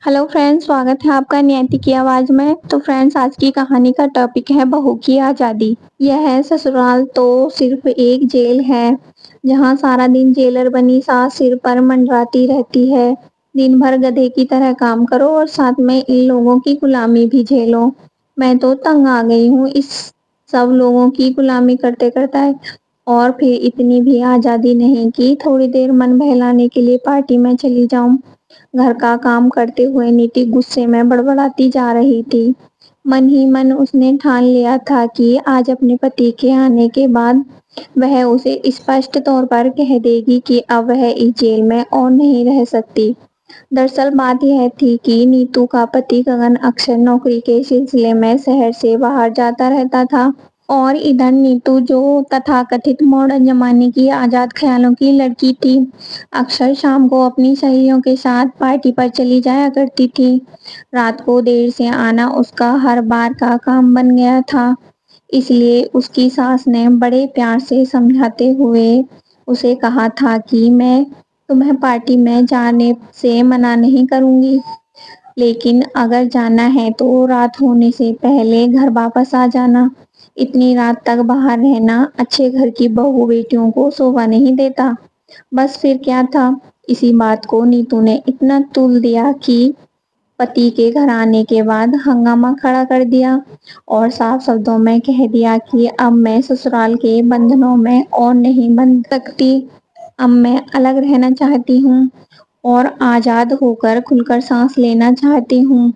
Hello friends, स्वागत है आपका नियति की आवाज में। तो फ्रेंड्स, आज की कहानी का टॉपिक है बहू की आजादी। यह ससुराल तो सिर्फ एक जेल है जहां सारा दिन जेलर बनी सास सिर पर मंडराती रहती है। दिन भर गधे की तरह काम करो और साथ में इन लोगों की गुलामी भी झेलो। मैं तो तंग आ गई हूँ इस सब लोगों की गुलामी करते करते। और फिर इतनी भी आजादी नहीं कि थोड़ी देर मन बहलाने के लिए पार्टी में चली जाऊं। घर का काम करते हुए नीति गुस्से में बड़बड़ाती जा रही थी। मन ही मन उसने ठान लिया था कि आज अपने पति के आने के बाद वह उसे स्पष्ट तौर पर कह देगी कि अब वह इस जेल में और नहीं रह सकती। दरअसल बात यह थी कि नीतू का पति गगन अक्सर नौकरी के सिलसिले में शहर से बाहर जाता रहता था और इधर नीतू जो तथाकथित मॉडर्न जमाने की आजाद ख्यालों की लड़की थी, अक्सर शाम को अपनी सहेलियों के साथ पार्टी पर चली जाया करती थी। रात को देर से आना उसका हर बार का काम बन गया था। इसलिए उसकी सास ने बड़े प्यार से समझाते हुए उसे कहा था कि मैं तुम्हें पार्टी में जाने से मना नहीं करूंगी, लेकिन अगर जाना है तो रात होने से पहले घर वापस आ जाना। इतनी रात तक बाहर रहना अच्छे घर की बहू बेटियों को शोभा नहीं देता। बस फिर क्या था, इसी बात को नीतू ने इतना तुल दिया कि पति के घर आने के बाद हंगामा खड़ा कर दिया और साफ शब्दों में कह दिया कि अब मैं ससुराल के बंधनों में और नहीं बंध सकती। अब मैं अलग रहना चाहती हूँ और आजाद होकर खुलकर सांस लेना चाहती हूँ।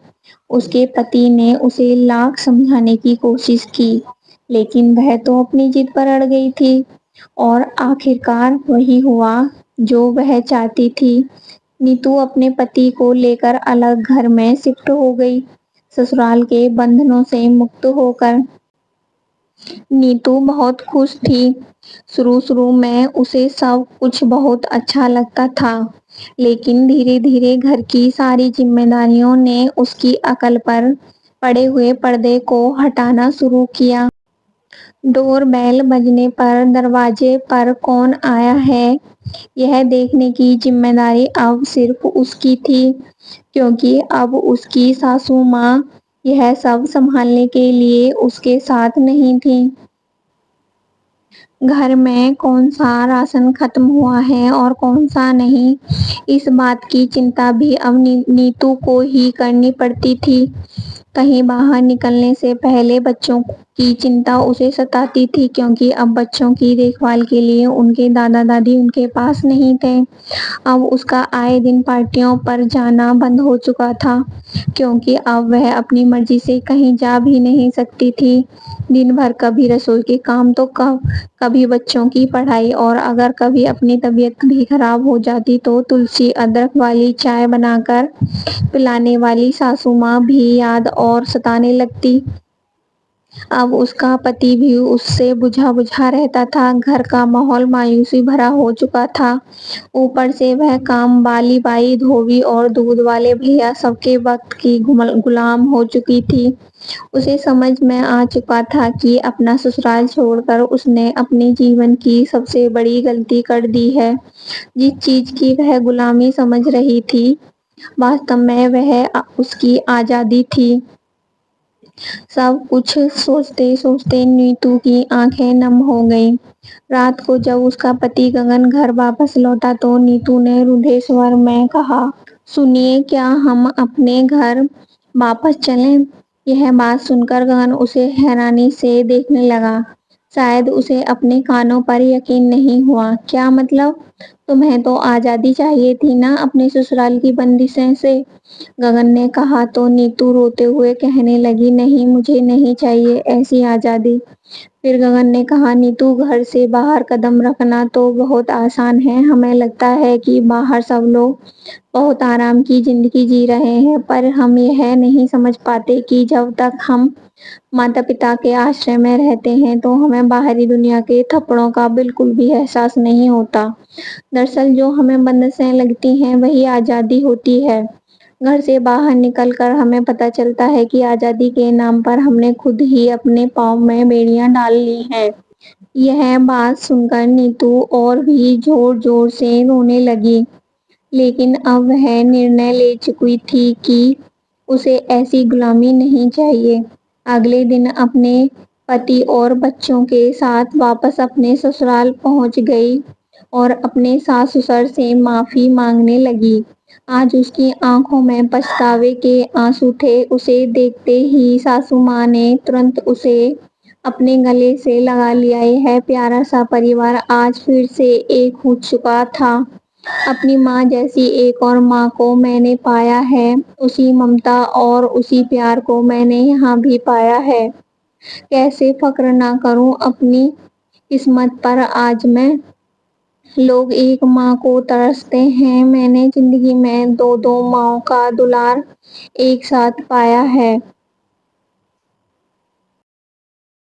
उसके पति ने उसे लाख समझाने की कोशिश की, लेकिन वह तो अपनी जिद पर अड़ गई थी और आखिरकार वही हुआ जो वह चाहती थी। नीतू अपने पति को लेकर अलग घर में शिफ्ट हो गई, ससुराल के बंधनों से मुक्त होकर। नीतू बहुत खुश थी। शुरू शुरू में उसे सब कुछ बहुत अच्छा लगता था, लेकिन धीरे धीरे घर की सारी जिम्मेदारियों ने उसकी अकल पर पड़े हुए पर्दे को हटाना शुरू किया। डोर बेल बजने पर दरवाजे पर कौन आया है, यह देखने की जिम्मेदारी अब सिर्फ उसकी थी, क्योंकि अब उसकी सासू माँ यह सब संभालने के लिए उसके साथ नहीं थी। घर में कौन सा राशन खत्म हुआ है और कौन सा नहीं, इस बात की चिंता भी अब नीतू को ही करनी पड़ती थी। कहीं बाहर निकलने से पहले बच्चों की चिंता उसे सताती थी, क्योंकि अब बच्चों की देखभाल के लिए उनके दादा दादी उनके पास नहीं थे। अब उसका आए दिन पार्टियों पर जाना बंद हो चुका था, क्योंकि अब वह अपनी मर्जी से कहीं जा भी नहीं सकती थी। दिन भर कभी रसोई के काम तो कभी बच्चों की पढ़ाई, और अगर कभी अपनी तबीयत भी खराब हो जाती तो तुलसी अदरक वाली चाय बनाकर पिलाने वाली सासू माँ भी याद और सताने लगती। अब उसका पति भी उससे बुझा बुझा रहता था। घर का माहौल मायूसी भरा हो चुका था। ऊपर से वह काम वाली बाई, धोबी और दूध वाले भैया सबके वक्त की गुलाम हो चुकी थी। उसे समझ में आ चुका था कि अपना ससुराल छोड़कर उसने अपने जीवन की सबसे बड़ी गलती कर दी है। जिस चीज की वह गुलामी समझ रही थी, वास्तव में वह उसकी आजादी थी। सब कुछ सोचते सोचते नीतू की आंखें नम हो गईं। रात को जब उसका पति गगन घर वापस लौटा तो नीतू ने रुंधे स्वर में कहा, सुनिए, क्या हम अपने घर वापस चलें? यह बात सुनकर गगन उसे हैरानी से देखने लगा। शायद उसे अपने कानों पर यकीन नहीं हुआ। क्या मतलब? तुम्हें तो आजादी चाहिए थी ना अपने ससुराल की बंदिशों से, गगन ने कहा तो नीतू रोते हुए कहने लगी, नहीं, मुझे नहीं चाहिए ऐसी आजादी। फिर गगन ने कहा, नीतू, घर से बाहर कदम रखना तो बहुत आसान है। हमें लगता है कि बाहर सब लोग बहुत आराम की जिंदगी जी रहे हैं, पर हम यह नहीं समझ पाते कि जब तक हम माता पिता के आश्रय में रहते हैं तो हमें बाहरी दुनिया के थप्पड़ों का बिल्कुल भी एहसास नहीं होता। दरअसल जो हमें बंदिशें लगती हैं वही आजादी होती है। घर से बाहर निकलकर हमें पता चलता है कि आजादी के नाम पर हमने खुद ही अपने पाँव में बेड़ियां डाल ली हैं। यह बात सुनकर नीतू और भी जोर जोर से रोने लगी। لیکن اب وہ نرنے لے چکی تھی کہ اسے ایسی غلامی نہیں چاہیے۔ اگلے دن اپنے پتی اور بچوں کے ساتھ واپس اپنے سسرال پہنچ گئی اور اپنے ساس سسر سے معافی مانگنے لگی۔ آج اس کی آنکھوں میں پچھتاوے کے آنسو تھے۔ اسے دیکھتے ہی ساسو ماں نے ترنت اسے اپنے گلے سے لگا لیا۔ یہ پیارا سا پریوار آج پھر سے ایک ہو چکا تھا۔ اپنی ماں جیسی ایک اور ماں کو میں نے پایا ہے، اسی ممتا اور اسی پیار کو میں نے یہاں بھی پایا ہے۔ کیسے فخر نہ کروں اپنی قسمت پر آج میں۔ لوگ ایک ماں کو ترستے ہیں، میں نے زندگی میں دو ماؤں کا دلار ایک ساتھ پایا ہے۔